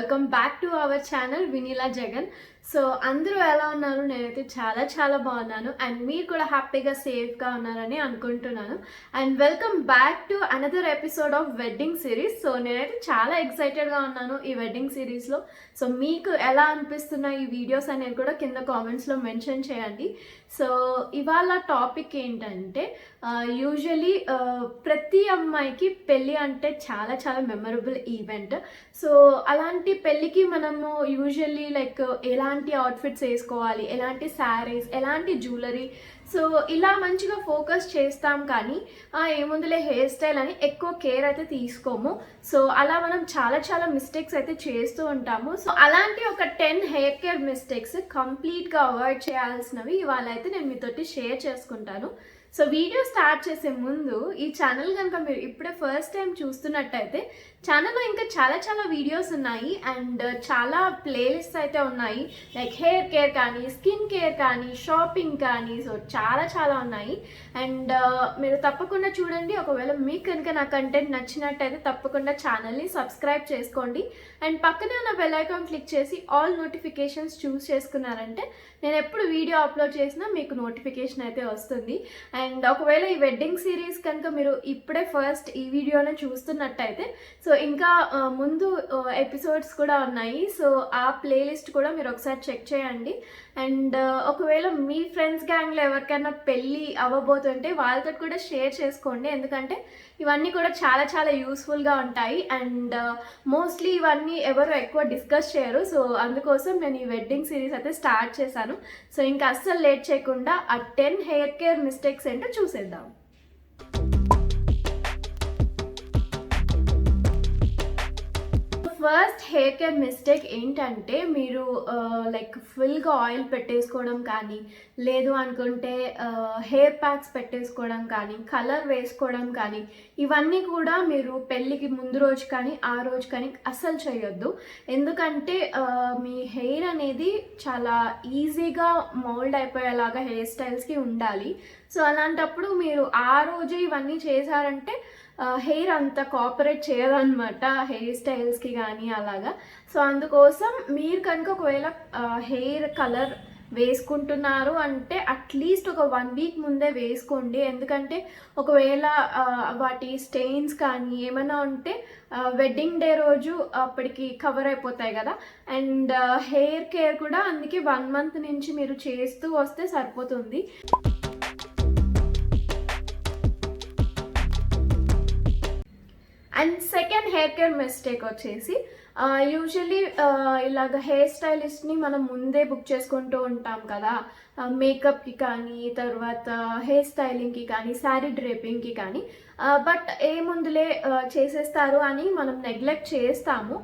welcome back to our channel VineelaJagan. So అందరూ ఎలా ఉన్నారు? నేనైతే చాలా బాగున్నాను అండ్ మీరు కూడా హ్యాపీగా సేఫ్గా ఉన్నారని అనుకుంటున్నాను. And welcome back to another episode of wedding series. So నేనైతే చాలా ఎక్సైటెడ్గా ఉన్నాను ఈ వెడ్డింగ్ సిరీస్లో. సో మీకు ఎలా అనిపిస్తున్నాయి ఈ వీడియోస్ అనేది కూడా కింద కామెంట్స్లో మెన్షన్ చేయండి. సో ఇవాళ టాపిక్ ఏంటంటే యూజువలీ ప్రతి అమ్మాయికి పెళ్ళి అంటే చాలా మెమరబుల్ ఈవెంట్. సో అలాంటి పెళ్ళికి మనము యూజువల్లీ లైక్ ఎలాంటి అవుట్ఫిట్స్ వేసుకోవాలి, ఎలాంటి శారీస్, ఎలాంటి జ్యువెలరీ, సో ఇలా మంచిగా ఫోకస్ చేస్తాం. కానీ ఏముందులే హెయిర్ స్టైల్ అని ఎక్కువ కేర్ అయితే తీసుకోము. సో అలా మనం చాలా మిస్టేక్స్ అయితే చేస్తూ ఉంటాము. సో అలాంటి ఒక 10 హెయిర్ కేర్ మిస్టేక్స్ కంప్లీట్గా అవాయిడ్ చేయాల్సినవి ఇవాళ అయితే నేను మీతోటి షేర్ చేసుకుంటాను. సో వీడియో స్టార్ట్ చేసే ముందు ఈ ఛానల్ కనుక మీరు ఇప్పుడే ఫస్ట్ టైం చూస్తున్నట్టయితే ఛానల్లో ఇంకా చాలా వీడియోస్ ఉన్నాయి అండ్ చాలా ప్లేలిస్ట్స్ అయితే ఉన్నాయి. లైక్ హెయిర్ కేర్ కానీ, స్కిన్ కేర్ కానీ, షాపింగ్ కానీ, సో చాలా ఉన్నాయి. అండ్ మీరు తప్పకుండా చూడండి. ఒకవేళ మీకు కనుక నా కంటెంట్ నచ్చినట్టయితే తప్పకుండా ఛానల్ని సబ్స్క్రైబ్ చేసుకోండి అండ్ పక్కనే ఉన్న బెల్ ఐకాన్ క్లిక్ చేసి ఆల్ నోటిఫికేషన్స్ చూస్ చేసుకున్నారంటే నేను ఎప్పుడు వీడియో అప్లోడ్ చేసినా మీకు నోటిఫికేషన్ అయితే వస్తుంది. అండ్ ఒకవేళ ఈ వెడ్డింగ్ సిరీస్ కనుక మీరు ఇప్పుడే ఫస్ట్ ఈ వీడియోనే చూస్తున్నట్టయితే సో ఇంకా ముందు ఎపిసోడ్స్ కూడా ఉన్నాయి. సో ఆ ప్లేలిస్ట్ కూడా మీరు ఒకసారి చెక్ చేయండి. అండ్ ఒకవేళ మీ ఫ్రెండ్స్ గ్యాంగ్లో ఎవరికైనా పెళ్ళి అవ్వబోతుంటే వాళ్ళతో కూడా షేర్ చేసుకోండి. ఎందుకంటే ఇవన్నీ కూడా చాలా యూస్ఫుల్గా ఉంటాయి అండ్ మోస్ట్లీ ఇవన్నీ ఎవరు ఎక్కువ డిస్కస్ చేయరు. సో అందుకోసం నేను ఈ వెడ్డింగ్ సిరీస్ అయితే స్టార్ట్ చేశాను. సో ఇంకా అస్సలు లేట్ చేయకుండా ఆ 10 హెయిర్ కేర్ మిస్టేక్స్ ఏంటో చూసేద్దాం. ఫస్ట్ హెయిర్ కేర్ మిస్టేక్ ఏంటంటే మీరు లైక్ ఫుల్గా ఆయిల్ పెట్టేసుకోవడం కానీ, లేదు అనుకుంటే హెయిర్ ప్యాక్స్ పెట్టేసుకోవడం కానీ, కలర్ వేసుకోవడం కానీ, ఇవన్నీ కూడా మీరు పెళ్ళికి ముందు రోజు కానీ ఆ రోజు కానీ అస్సలు చేయొద్దు. ఎందుకంటే మీ హెయిర్ అనేది చాలా ఈజీగా మోల్డ్ అయిపోయేలాగా హెయిర్ స్టైల్స్కి ఉండాలి. సో అలాంటప్పుడు మీరు ఆ రోజు ఇవన్నీ చేశారంటే హెయిర్ అంత కోఆపరేట్ చేయదన్నమాట హెయిర్ స్టైల్స్కి కానీ అలాగా. సో అందుకోసం మీరు కనుక ఒకవేళ హెయిర్ కలర్ వేసుకుంటున్నారు అంటే అట్లీస్ట్ ఒక 1 వీక్ ముందే వేసుకోండి. ఎందుకంటే ఒకవేళ వాటి స్టెయిన్స్ కానీ ఏమైనా ఉంటే వెడ్డింగ్ డే రోజు అప్పటికి కవర్ అయిపోతాయి కదా. అండ్ హెయిర్ కేర్ కూడా అందుకే 1 మంత్ నుంచి మీరు చేస్తూ వస్తే సరిపోతుంది. And second hair care mistake వచ్చేసి యూజువల్లీ ఇలాగ హెయిర్ స్టైలిస్ట్ని మనం ముందే బుక్ చేసుకుంటూ ఉంటాం కదా, మేకప్కి కానీ, తర్వాత హెయిర్ స్టైలింగ్కి కానీ, శారీ డ్రేపింగ్కి కానీ. బట్ ఏముందులే చేసేస్తారు అని మనం నెగ్లెక్ట్ చేస్తాము.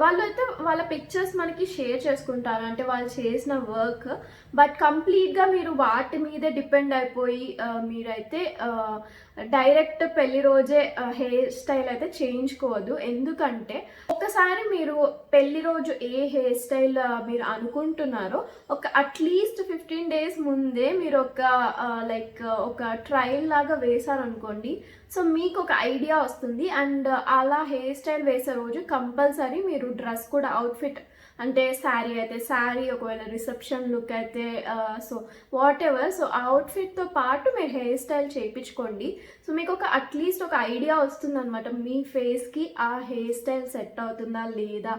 వాళ్ళు అయితే వాళ్ళ పిక్చర్స్ మనకి షేర్ చేసుకుంటారు, అంటే వాళ్ళు చేసిన వర్క్. బట్ కంప్లీట్గా మీరు వాటి మీదే డిపెండ్ అయిపోయి మీరైతే డైరెక్ట్ పెళ్లి రోజే హెయిర్ స్టైల్ అయితే చేయించుకోవద్దు. ఎందుకంటే ఒకసారి మీరు పెళ్లి రోజు ఏ హెయిర్ స్టైల్ మీరు అనుకుంటున్నారో ఒక అట్లీస్ట్ 15 days ముందే మీరు ఒక ట్రయల్ లాగా వేశారనుకోండి. సో మీకు ఒక ఐడియా వస్తుంది. అండ్ అలా హెయిర్ స్టైల్ వేసే రోజు కంపల్సరీ మీరు డ్రెస్ కూడా అవుట్ఫిట్, అంటే శారీ అయితే శారీ, ఒకవేళ రిసెప్షన్ లుక్ అయితే సో వాట్ ఎవర్, సో ఆ అవుట్ఫిట్తో పాటు మీరు హెయిర్ స్టైల్ చేయించుకోండి. సో మీకు ఒక అట్లీస్ట్ ఒక ఐడియా వస్తుంది అనమాట, మీ ఫేస్కి ఆ హెయిర్ స్టైల్ సెట్ అవుతుందా లేదా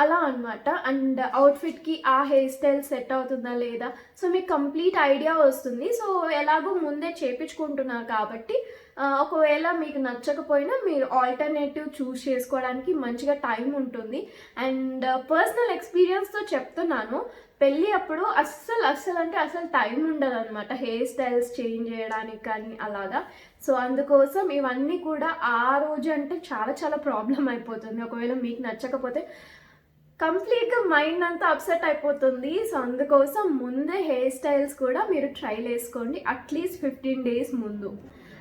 అలా అనమాట. అండ్ అవుట్ఫిట్కి ఆ హెయిర్ స్టైల్ సెట్ అవుతుందా లేదా, సో మీకు కంప్లీట్ ఐడియా వస్తుంది. సో ఎలాగో ముందే చేయించుకుంటున్నారు కాబట్టి ఒకవేళ మీకు నచ్చకపోయినా మీరు ఆల్టర్నేటివ్ చూస్ చేసుకోవడానికి మంచిగా టైం ఉంటుంది. అండ్ పర్సనల్ ఎక్స్పీరియన్స్తో చెప్తున్నాను, పెళ్ళి అప్పుడు అస్సలు టైం ఉండదు అనమాట హెయిర్ స్టైల్స్ చేంజ్ చేయడానికి కానీ అలాగా. సో అందుకోసం ఇవన్నీ కూడా ఆ రోజు అంటే చాలా ప్రాబ్లం అయిపోతుంది. ఒకవేళ మీకు నచ్చకపోతే కంప్లీట్గా మైండ్ అంతా అప్సెట్ అయిపోతుంది. సో అందుకోసం ముందే హెయిర్ స్టైల్స్ కూడా మీరు ట్రైల్ వేసుకోండి అట్లీస్ట్ 15 days ముందు.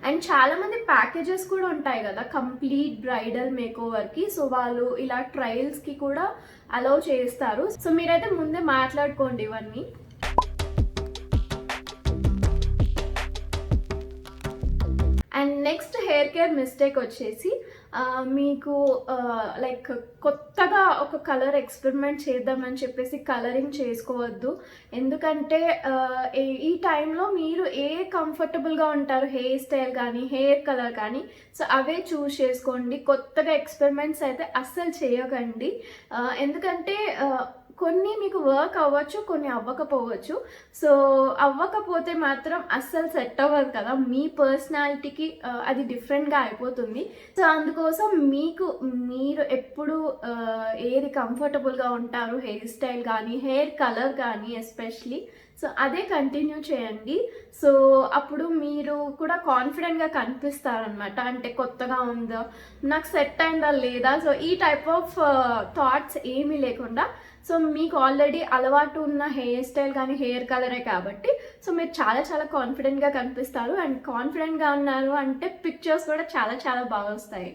అండ్ చాలామంది ప్యాకేజెస్ కూడా ఉంటాయి కదా కంప్లీట్ బ్రైడల్ మేకోవర్కి. సో వాళ్ళు ఇలా ట్రయల్స్కి కూడా అలౌ చేస్తారు. సో మీరైతే ముందే మాట్లాడుకోండి ఇవన్నీ. And next hair care mistake వచ్చేసి మీకు లైక్ కొత్తగా ఒక కలర్ ఎక్స్పెరిమెంట్ చేద్దామని చెప్పేసి కలరింగ్ చేసుకోవద్దు. ఎందుకంటే ఈ టైంలో మీరు కంఫర్టబుల్గా ఉంటారు, హెయిర్ స్టైల్ కానీ హెయిర్ కలర్ కానీ, సో అవే చూస్ చేసుకోండి. కొత్తగా ఎక్స్పెరిమెంట్స్ అయితే అస్సలు చేయకండి. ఎందుకంటే కొన్ని మీకు వర్క్ అవ్వచ్చు, కొన్ని అవ్వకపోవచ్చు. సో అవ్వకపోతే మాత్రం అస్సలు సెట్ అవ్వదు కదా, మీ పర్సనాలిటీకి అది డిఫరెంట్గా అయిపోతుంది. సో అందుకోసం మీరు ఎప్పుడు ఏది కంఫర్టబుల్గా ఉంటారు, హెయిర్ స్టైల్ కానీ హెయిర్ కలర్ కానీ ఎస్పెషలీ, సో అదే కంటిన్యూ చేయండి. సో అప్పుడు మీరు కూడా కాన్ఫిడెంట్గా కనిపిస్తారనమాట. అంటే కొత్తగా ఉందా, నాకు సెట్ అయిందా లేదా, సో ఈ టైప్ ఆఫ్ థాట్స్ ఏమీ లేకుండా, సో మీకు ఆల్రెడీ అలవాటు ఉన్న హెయిర్ స్టైల్ కానీ హెయిర్ కలరే కాబట్టి సో మీరు చాలా చాలా కాన్ఫిడెంట్గా కనిపిస్తారు. అండ్ కాన్ఫిడెంట్గా ఉన్నారు అంటే పిక్చర్స్ కూడా చాలా చాలా బాగా వస్తాయి.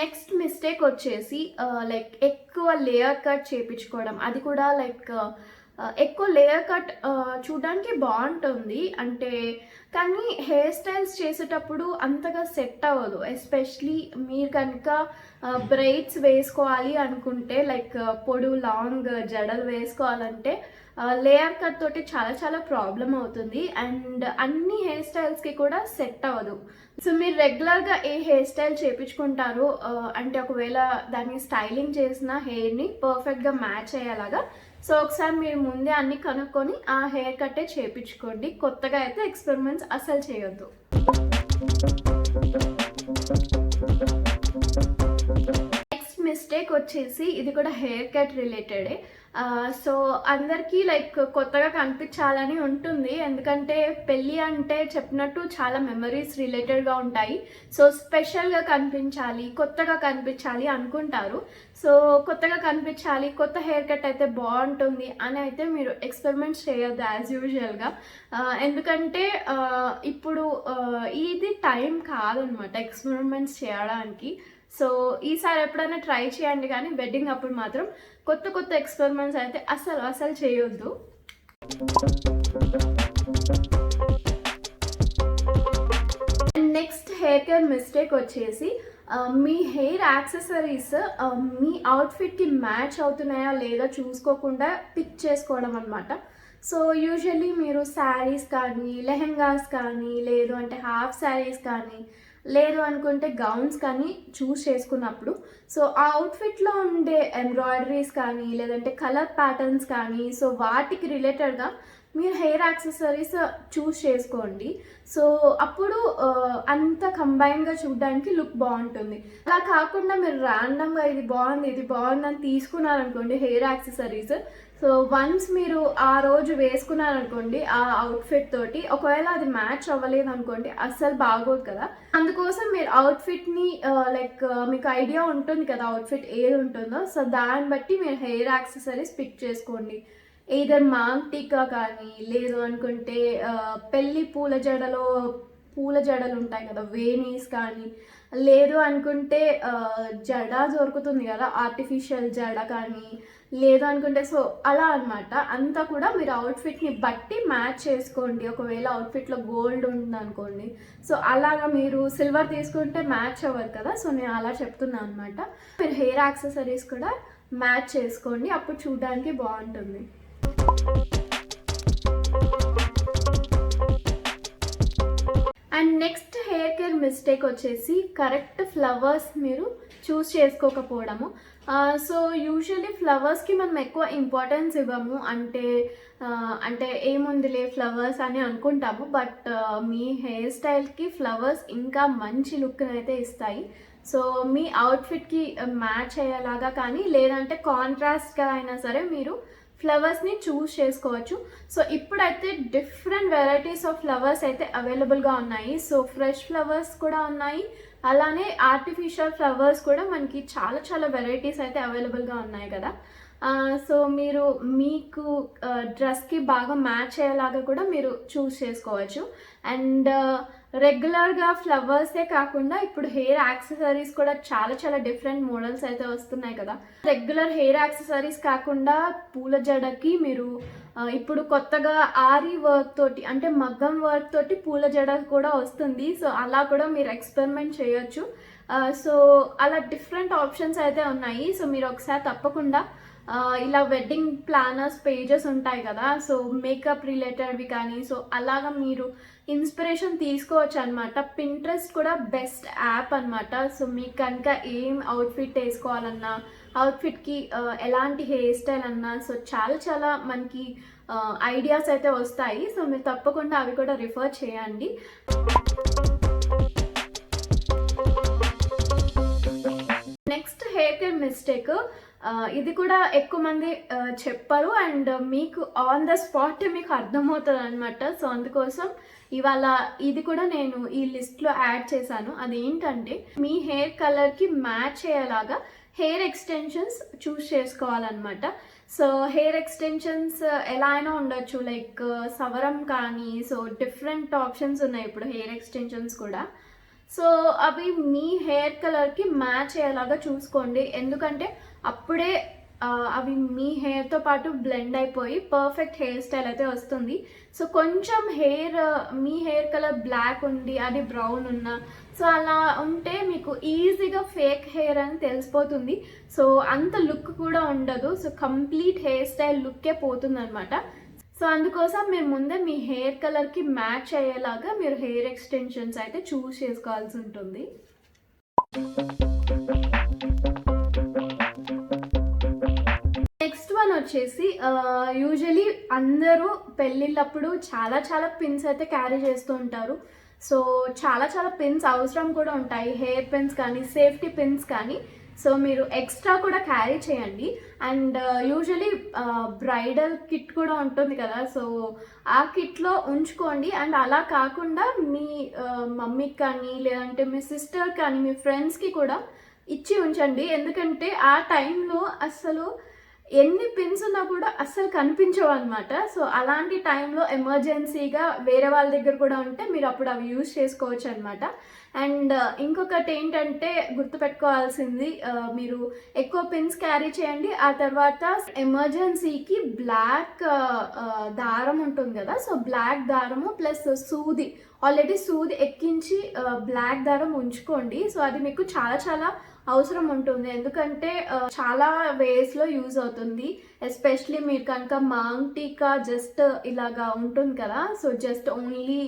నెక్స్ట్ మిస్టేక్ వచ్చేసి లైక్ ఎక్కువ లేయర్ కట్ చేయించుకోవడం. అది కూడా లైక్ ఎక్కువ లేయర్ కట్ చూడడానికి బాగుంటుంది అంటే, కానీ హెయిర్ స్టైల్స్ చేసేటప్పుడు అంతగా సెట్ అవ్వదు. ఎస్పెషలీ మీరు కనుక బ్రైడ్స్ వేసుకోవాలి అనుకుంటే, లైక్ పొడుగు లాంగ్ జడలు వేసుకోవాలంటే లేయర్ కట్ తోటి చాలా చాలా ప్రాబ్లం అవుతుంది. అండ్ అన్ని హెయిర్ స్టైల్స్కి కూడా సెట్ అవ్వదు. సో మీరు రెగ్యులర్గా ఏ హెయిర్ స్టైల్ చేయించుకుంటారో అంటే ఒకవేళ దాన్ని స్టైలింగ్ చేసిన హెయిర్ని పర్ఫెక్ట్గా మ్యాచ్ అయ్యేలాగా, సో ఒకసారి మీరు ముందే అన్ని కనుక్కొని ఆ హెయిర్ కట్టే చేయించుకోండి. కొత్తగా అయితే ఎక్స్పెరిమెంట్స్ అసలు చేయొద్దు. నెక్స్ట్ మిస్టేక్ వచ్చేసి ఇది కూడా హెయిర్ కట్ రిలేటెడే. సో అందరికీ లైక్ కొత్తగా కనిపించాలని ఉంటుంది, ఎందుకంటే పెళ్ళి అంటే చెప్పినట్టు చాలా మెమరీస్ రిలేటెడ్గా ఉంటాయి. సో స్పెషల్గా కనిపించాలి, కొత్తగా కనిపించాలి అనుకుంటారు. సో కొత్తగా కనిపించాలి, కొత్త హెయిర్ కట్ అయితే బాగుంటుంది అని అయితే మీరు ఎక్స్పెరిమెంట్స్ చేయొద్దు యాజ్ యూజువల్గా. ఎందుకంటే ఇప్పుడు ఇది టైం కాదనమాట ఎక్స్పెరిమెంట్స్ చేయడానికి. సో ఈసారి ఎప్పుడైనా ట్రై చేయండి, కానీ వెడ్డింగ్ అప్పుడు మాత్రం కొత్త కొత్త ఎక్స్పెరిమెంట్స్ అయితే అసలు చేయొద్దు. నెక్స్ట్ హెయిర్ కేర్ మిస్టేక్ వచ్చేసి మీ హెయిర్ యాక్సెసరీస్ మీ అవుట్ఫిట్కి మ్యాచ్ అవుతున్నాయా లేదా చూసుకోకుండా పిక్ చేసుకోవడం అనమాట. సో యూజువల్లీ మీరు శారీస్ కానీ లెహెంగాస్ కానీ లేదు అంటే హాఫ్ శారీస్ కానీ లేదు అనుకుంటే గౌన్స్ కానీ చూస్ చేసుకున్నప్పుడు, సో ఆ అవుట్ఫిట్లో ఉండే ఎంబ్రాయిడరీస్ కానీ లేదంటే కలర్ ప్యాటర్న్స్ కానీ, సో వాటికి రిలేటెడ్గా మీరు హెయిర్ యాక్సెసరీస్ చూస్ చేసుకోండి. సో అప్పుడు అంత కంబైన్గా చూడడానికి లుక్ బాగుంటుంది. అలా కాకుండా మీరు ర్యాండమ్గా ఇది బాగుంది అని తీసుకున్నారనుకోండి హెయిర్ యాక్సెసరీస్, సో వన్స్ మీరు ఆ రోజు వేసుకున్నారనుకోండి ఆ అవుట్ఫిట్ తోటి, ఒకవేళ అది మ్యాచ్ అవ్వలేదు అనుకోండి అస్సలు బాగోదు కదా. అందుకోసం మీరు అవుట్ఫిట్ని లైక్ మీకు ఐడియా ఉంటుంది కదా అవుట్ఫిట్ ఏది ఉంటుందో, సో దాన్ని బట్టి మీరు హెయిర్ యాక్సెసరీస్ పిక్ చేసుకోండి. ఏదర్ మాంగ్ టీకా కానీ లేదు అనుకుంటే పెళ్ళి పూల జడలు ఉంటాయి కదా వేణీస్ కానీ, లేదు అనుకుంటే జడ దొరుకుతుంది కదా ఆర్టిఫిషియల్ జడ కానీ, లేదు అనుకుంటే సో అలా అనమాట. అంతా కూడా మీరు అవుట్ఫిట్ని బట్టి మ్యాచ్ చేసుకోండి. ఒకవేళ అవుట్ఫిట్లో గోల్డ్ ఉందనుకోండి, సో అలాగా మీరు సిల్వర్ తీసుకుంటే మ్యాచ్ అవ్వదు కదా, సో నేను అలా చెప్తున్నాను అనమాట. మీరు హెయిర్ యాక్సెసరీస్ కూడా మ్యాచ్ చేసుకోండి, అప్పుడు చూడడానికి బాగుంటుంది. And next hair care mistake వచ్చేసి కరెక్ట్ ఫ్లవర్స్ మీరు చూస్ చేసుకోకపోవడము. సో యూజువల్లీ ఫ్లవర్స్కి మనం ఎక్కువ ఇంపార్టెన్స్ ఇవ్వము, అంటే ఏముందిలే ఫ్లవర్స్ అని అనుకుంటాము. బట్ మీ హెయిర్ స్టైల్కి ఫ్లవర్స్ ఇంకా మంచి లుక్ని అయితే ఇస్తాయి. సో మీ అవుట్ఫిట్కి మ్యాచ్ అయ్యేలాగా కానీ లేదంటే కాంట్రాస్ట్గా అయినా సరే మీరు ఫ్లవర్స్ని చూస్ చేసుకోవచ్చు. సో ఇప్పుడైతే డిఫరెంట్ వెరైటీస్ ఆఫ్ ఫ్లవర్స్ అయితే అవైలబుల్గా ఉన్నాయి. సో ఫ్రెష్ ఫ్లవర్స్ కూడా ఉన్నాయి, అలానే ఆర్టిఫిషియల్ ఫ్లవర్స్ కూడా మనకి చాలా చాలా వెరైటీస్ అయితే అవైలబుల్గా ఉన్నాయి కదా. సో మీరు మీకు డ్రెస్కి బాగా మ్యాచ్ అయ్యేలాగా కూడా మీరు చూస్ చేసుకోవచ్చు. అండ్ రెగ్యులర్గా ఫ్లవర్సే కాకుండా ఇప్పుడు హెయిర్ యాక్సెసరీస్ కూడా చాలా చాలా డిఫరెంట్ మోడల్స్ అయితే వస్తున్నాయి కదా. రెగ్యులర్ హెయిర్ యాక్సెసరీస్ కాకుండా పూల జడకి మీరు ఇప్పుడు కొత్తగా ఆరి వర్క్ తోటి అంటే మగ్గం వర్క్ తోటి పూల జడ కూడా వస్తుంది. సో అలా కూడా మీరు ఎక్స్పెరిమెంట్ చేయొచ్చు. సో అలా డిఫరెంట్ ఆప్షన్స్ అయితే ఉన్నాయి. సో మీరు ఒకసారి తప్పకుండా ఇలా వెడ్డింగ్ ప్లానర్స్ పేజెస్ ఉంటాయి కదా, సో మేకప్ రిలేటెడ్వి కానీ, సో అలాగా మీరు ఇన్స్పిరేషన్ తీసుకోవచ్చు అనమాట. పింట్రెస్ట్ కూడా బెస్ట్ యాప్ అనమాట. సో మీకు కనుక ఏం అవుట్ఫిట్ వేసుకోవాలన్నా, అవుట్ఫిట్కి ఎలాంటి హెయిర్ స్టైల్ అన్నా, సో చాలా చాలా మనకి ఐడియాస్ అయితే వస్తాయి. సో మీరు తప్పకుండా అవి కూడా రిఫర్ చేయండి. నెక్స్ట్ హెయిర్ కేర్ మిస్టేక్, ఇది కూడా ఎక్కువ మంది చెప్పరు అండ్ మీకు ఆన్ ద స్పాట్ మీకు అర్థమవుతుంది అనమాట. సో అందుకోసం ఇవాళ ఇది కూడా నేను ఈ లిస్ట్లో యాడ్ చేశాను. అదేంటంటే మీ హెయిర్ కలర్కి మ్యాచ్ అయ్యేలాగా హెయిర్ ఎక్స్టెన్షన్స్ చూస్ చేసుకోవాలన్నమాట. సో హెయిర్ ఎక్స్టెన్షన్స్ ఎలా అయినా ఉండొచ్చు, లైక్ సవరం కానీ, సో డిఫరెంట్ ఆప్షన్స్ ఉన్నాయి ఇప్పుడు హెయిర్ ఎక్స్టెన్షన్స్ కూడా. సో అవి మీ హెయిర్ కలర్కి మ్యాచ్ అయ్యేలాగా చూసుకోండి, ఎందుకంటే అప్పుడే అవి మీ హెయిర్తో పాటు బ్లెండ్ అయిపోయి పర్ఫెక్ట్ హెయిర్ స్టైల్ అయితే వస్తుంది. సో కొంచెం మీ హెయిర్ కలర్ బ్లాక్ ఉండి అది బ్రౌన్ ఉన్నా, సో అలా ఉంటే మీకు ఈజీగా ఫేక్ హెయిర్ అని తెలిసిపోతుంది. సో అంత లుక్ కూడా ఉండదు. సో కంప్లీట్ హెయిర్ స్టైల్ లుక్కే పోతుంది అనమాట. సో అందుకోసం మీరు ముందే మీ హెయిర్ కలర్కి మ్యాచ్ అయ్యేలాగా మీరు హెయిర్ ఎక్స్టెన్షన్స్ అయితే చూస్ చేసుకోవాల్సి ఉంటుంది. నెక్స్ట్ వన్ వచ్చేసి, యూజువలీ అందరూ పెళ్ళిళ్ళప్పుడు చాలా చాలా పిన్స్ అయితే క్యారీ చేస్తూ ఉంటారు. సో చాలా చాలా పిన్స్ అవసరం కూడా ఉంటాయి, హెయిర్ పిన్స్ కానీ, సేఫ్టీ పిన్స్ కానీ. సో మీరు ఎక్స్ట్రా కూడా క్యారీ చేయండి. అండ్ యూజువలీ బ్రైడల్ కిట్ కూడా ఉంటుంది కదా, సో ఆ కిట్లో ఉంచుకోండి. అండ్ అలా కాకుండా మీ మమ్మీకి కానీ, లేదంటే మీ సిస్టర్ కానీ, మీ ఫ్రెండ్స్కి కూడా ఇచ్చి ఉంచండి. ఎందుకంటే ఆ టైంలో అసలు ఎన్ని పిన్స్ ఉన్నా కూడా అస్సలు కనిపించవు అనమాట. సో అలాంటి టైంలో ఎమర్జెన్సీగా వేరే వాళ్ళ దగ్గర కూడా ఉంటే మీరు అప్పుడు అవి యూజ్ చేసుకోవచ్చు అనమాట. అండ్ ఇంకొకటి ఏంటంటే గుర్తుపెట్టుకోవాల్సింది, మీరు ఎక్కువ పిన్స్ క్యారీ చేయండి. ఆ తర్వాత ఎమర్జెన్సీకి బ్లాక్ దారం ఉంటుంది కదా, సో బ్లాక్ దారము ప్లస్ సూది, ఆల్రెడీ సూది ఎక్కించి బ్లాక్ దారం ఉంచుకోండి. సో అది మీకు చాలా చాలా అవసరం ఉంటుంది, ఎందుకంటే చాలా వేస్లో యూజ్ అవుతుంది. ఎస్పెషలీ మీరు కనుక మాంగ్ టీకా జస్ట్ ఇలాగా ఉంటుంది కదా, సో జస్ట్ ఓన్లీ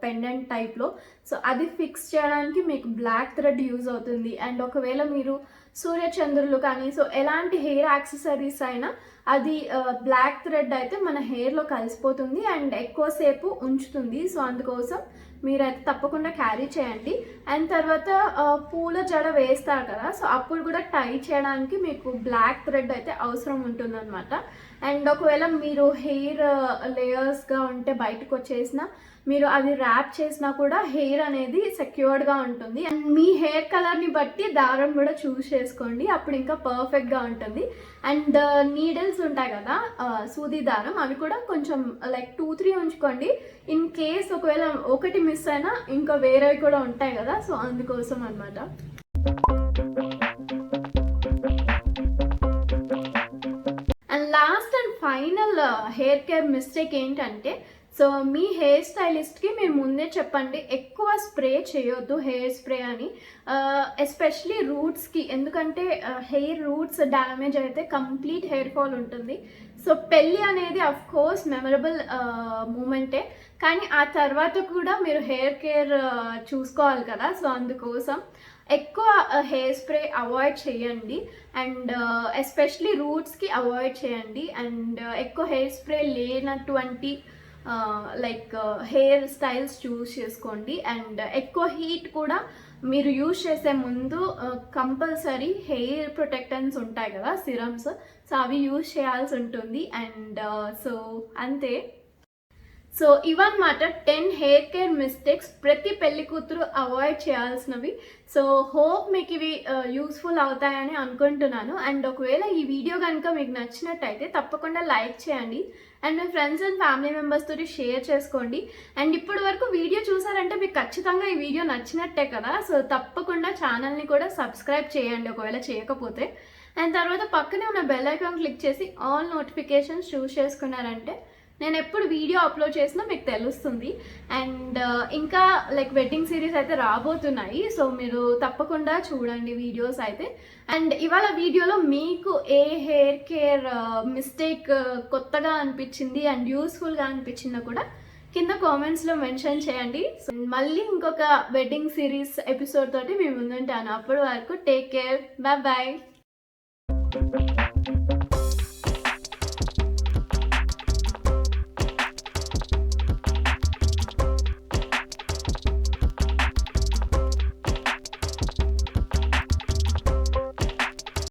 పెండెంట్ టైప్లో, సో అది ఫిక్స్ చేయడానికి మీకు బ్లాక్ థ్రెడ్ యూజ్ అవుతుంది. అండ్ ఒకవేళ మీరు సూర్యచంద్రులు కానీ, సో ఎలాంటి హెయిర్ యాక్సెసరీస్ అయినా అది బ్లాక్ థ్రెడ్ అయితే మన హెయిర్లో కలిసిపోతుంది అండ్ ఎక్కువసేపు ఉంచుతుంది. సో అందుకోసం మీరైతే తప్పకుండా క్యారీ చేయండి. అండ్ తర్వాత పూల జడ వేస్తారు కదా, సో అప్పుడు కూడా టై చేయడానికి మీకు బ్లాక్ థ్రెడ్ అయితే అవసరం ఉంటుందన్నమాట. అండ్ ఒకవేళ మీరు హెయిర్ లేయర్స్గా ఉంటే బయటకు వచ్చేసిన మీరు అది ర్యాప్ చేసినా కూడా హెయిర్ అనేది సెక్యూర్డ్గా ఉంటుంది. అండ్ మీ హెయిర్ కలర్ని బట్టి దారం కూడా చూస్ చేసుకోండి, అప్పుడు ఇంకా పర్ఫెక్ట్గా ఉంటుంది. అండ్ నీడిల్స్ ఉంటాయి కదా, సూది దారం, అవి కూడా కొంచెం లైక్ 2-3 ఉంచుకోండి. ఇన్ కేస్ ఒకవేళ ఒకటి మిస్ అయినా ఇంకా వేరేవి కూడా ఉంటాయి కదా, సో అందుకోసం అనమాట. And last and final hair care mistake ఏంటంటే, సో మీ హెయిర్ స్టైలిస్ట్కి మీరు ముందే చెప్పండి ఎక్కువ స్ప్రే చేయొద్దు హెయిర్ స్ప్రే అని, ఎస్పెషలీ రూట్స్కి, ఎందుకంటే హెయిర్ రూట్స్ డ్యామేజ్ అయితే కంప్లీట్ హెయిర్ ఫాల్ ఉంటుంది. సో పెళ్ళి అనేది అఫ్ కోర్స్ మెమరబుల్ మూమెంటే, కానీ ఆ తర్వాత కూడా మీరు హెయిర్ కేర్ చూసుకోవాలి కదా, సో అందుకోసం ఎక్కువ హెయిర్ స్ప్రే అవాయిడ్ చేయండి. అండ్ ఎస్పెషలీ రూట్స్కి అవాయిడ్ చేయండి. అండ్ ఎక్కువ హెయిర్ స్ప్రే లేనటువంటి లైక్ హెయిర్ స్టైల్స్ చూస్ చేసుకోండి. అండ్ ఎక్కువ హీట్ కూడా మీరు యూజ్ చేసే ముందు కంపల్సరీ హెయిర్ ప్రొటెక్టెంట్స్ ఉంటాయి కదా, సిరమ్స్, సో అవి యూజ్ చేయాల్సి ఉంటుంది. అండ్ సో అంతే. సో ఇవన్నమాట 10 హెయిర్ కేర్ మిస్టేక్స్ ప్రతి పెళ్లి కూతురు అవాయిడ్ చేయాల్సినవి. సో హోప్ మీకు ఇవి యూస్ఫుల్ అవుతాయని అనుకుంటున్నాను. అండ్ ఒకవేళ ఈ వీడియో కనుక మీకు నచ్చినట్టయితే తప్పకుండా లైక్ చేయండి and me friends and family members తోటి షేర్ చేసుకోండి. అండ్ ఇప్పటి వరకు వీడియో చూసారంటే మీకు ఖచ్చితంగా ఈ వీడియో నచ్చినట్టే కదా, సో తప్పకుండా ఛానల్ని కూడా సబ్స్క్రైబ్ చేయండి ఒకవేళ చేయకపోతే. అండ్ తర్వాత పక్కనే ఉన్న బెల్ ఐకాన్ క్లిక్ చేసి ఆల్ నోటిఫికేషన్స్ చూస్ చేసుకున్నారంటే నేను ఎప్పుడు వీడియో అప్లోడ్ చేసినా మీకు తెలుస్తుంది. అండ్ ఇంకా లైక్ వెడ్డింగ్ సిరీస్ అయితే రాబోతున్నాయి, సో మీరు తప్పకుండా చూడండి వీడియోస్ అయితే. అండ్ ఇవాళ వీడియోలో మీకు ఏ హెయిర్ కేర్ మిస్టేక్ కొత్తగా అనిపించింది అండ్ యూస్ఫుల్గా అనిపించిందో కూడా కింద కామెంట్స్లో మెన్షన్ చేయండి. మళ్ళీ ఇంకొక వెడ్డింగ్ సిరీస్ ఎపిసోడ్ తోటి మేము ముందుంటాను. అప్పటి వరకు టేక్ కేర్, బాయ్ బాయ్.